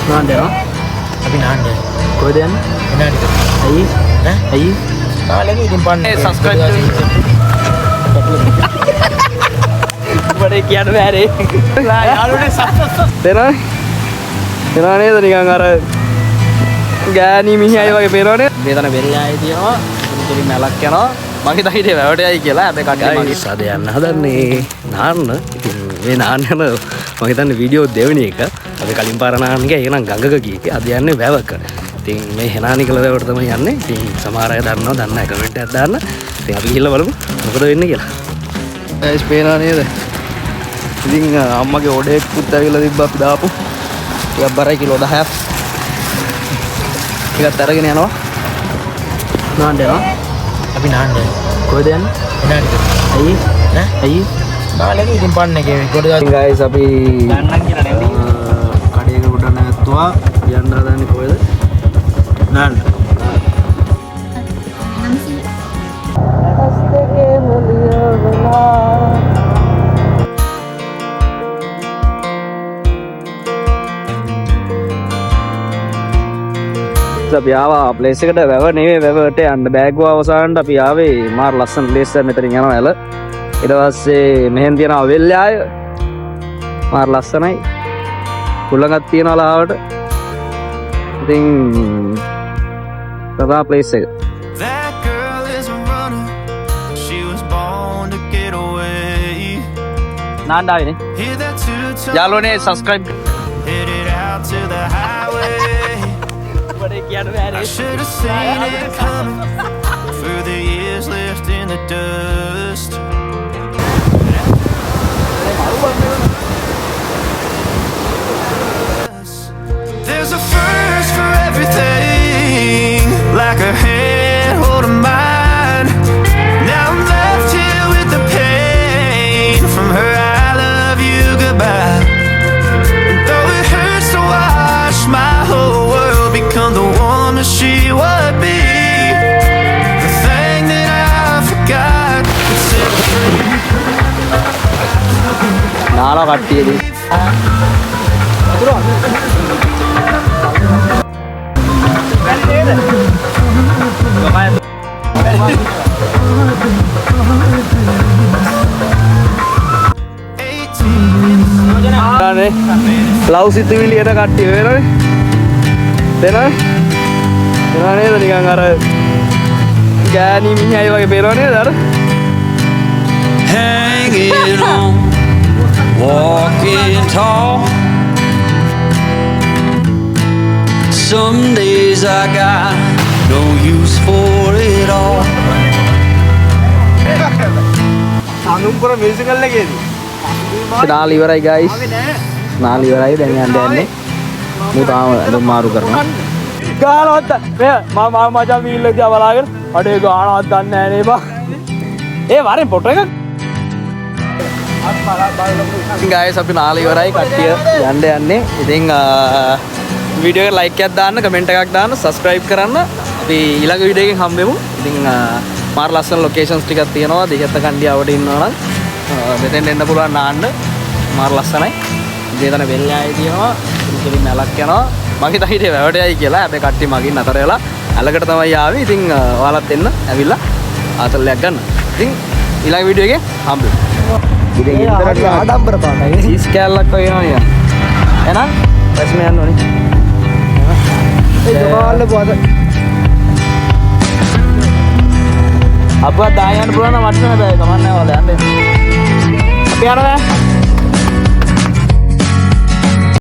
නාන්දේනවා. අපි නාන්නේ. කොහෙද යන්නේ? එනාට. ඇයි? ඇයි? නාලෙක ඉතින් පන්නේ subscribe බඩේ කියන්න බෑරේ. යාළුවනේ දෙනවා. දෙනවා නේද නිකන් අර ගෑණි මිහියයි වගේ පේනවනේ. මේ තන වෙල්ලායි තියෙනවා. ඉතින් මලක් යනවා. මගේ තහිතේ වැවට යයි කියලා හැබැයි කට්ටිය මගේ සාද යන්න හදන්නේ නාන්න. ඉතින් මේ නාන්න යන මම හිතන්නේ වීඩියෝ දෙවෙනි එක. අපි කලින් පාර නාන්න ගියා. එහෙනම් ගඟක ගියේ. අද යන්නේ වැවක. ඉතින් මේ හෙනානි කළ වැවට තමයි යන්නේ. ඉතින් සමහර අය දන්නවා දන්නේ නැහැ කමෙන්ට් එකක් දාන්න. ඉතින් අපි ගිහලා බලමු මොකද වෙන්නේ කියලා. ගයිස් පේනවා නේද? ඉතින් අම්මගේ ඔඩේකුත් ඇවිල්ලා තිබ්බා අපි දාපු. ටිකක් බරයි කිලෝ 10ක්. ටිකක් අරගෙන යනවා. නාන්න යනවා. අපි නාන්නේ. කොහෙද යන්නේ? එනාට. ඇයි? ඇයි? නාලෙක ඉතින් පන්නේ කොට ඉතින් ගයිස් අපි ගන්නම් කියලා නේද? කඩේක උඩ නැවතුවා යන්න හදන්නේ කොහෙද? නාන්න. අපි ආවා ප්ලේස් එකට වැව නෙවෙයි වැවට යන්න බෑග් ගාව අවසානට අපි ආවේ මාර ලස්සන ප්ලේස් එකක් මෙතනින් යනවා ඇල ඊට පස්සේ මෙහෙන් තියෙන අවෙල්ලාය මාර ලස්සනයි කුලඟක් තියෙනවා ලාවට ඉතින් තව ප්ලේස් එක නාන්දාවිනේ යාළුවනේ subscribe I should have seen it coming for the years left in the dust. There's a first for everything, like a hand holding mine. Now I'm left here with the pain from her I love you goodbye. And though it hurts to watch my whole world become the woman she would be, the thing that I forgot could set her free. Nala kattiyedi love සිතුවිලි එන කට්ටිය වෙනනේ දෙනවා නේද නිකන් අර ගෑණි මිහියයි වගේ පේනව නේද අර hanging on walking tall some days I got no use for it all අනුම්පුර මියුසිකල් එකේදී නාලි ඉවරයි guys නාලි ඉවරයි දැන් යන්නේ මම තාම අඳුම් මාරු කරනවා ගානවත් මම මචං වීල් එක දිහා බලාගෙන අඩේ ගානවත් දන්නේ නැහැ නේ බා ඒ වරෙන් ෆොටෝ එකක් ඉතින් guys අපි නාලි ඉවරයි කට්ටිය යන්න යන්නේ ඉතින් වීඩියෝ එක ලයික් එකක් දාන්න කමෙන්ට් එකක් දාන්න subscribe කරන්න අපි ඊළඟ වීඩියෝ එකෙන් හම්බෙමු ඉතින් මාර ලස්සන ලොකේෂන්ස් ටිකක් තියෙනවා දෙකත් කණ්ඩියාවට ඉන්නවා නම් මෙතෙන් එන්න පුළුවන් නාන්න මාර ලස්සනයි දේතන වෙල්ලායි තියෙනවා ඉතින් මලක් යනවා මගේ තහිතේ වැවට යයි කියලා හැබැයි කට්ටිය මගින් අතර වෙලා ඇලකට තමයි ආවේ ඉතින් ඔයාලත් එන්න ඇවිල්ලා ආතල්ලයක් ගන්න ඉතින් ඊළඟ වීඩියෝ එකේ හම්බෙමු ඉතින් ඉතරට ආඩම්බර පාටයි චීස් කෑල්ලක් වගේ එනවා නිකන් එහෙනම් රැස්ම යන්න ඕනේ ඒ දමාල්ල පොද අප්පා දායන්න පුළුවන් නම් වටන බෑ කමන්නේ වල යන්න අපි යනවා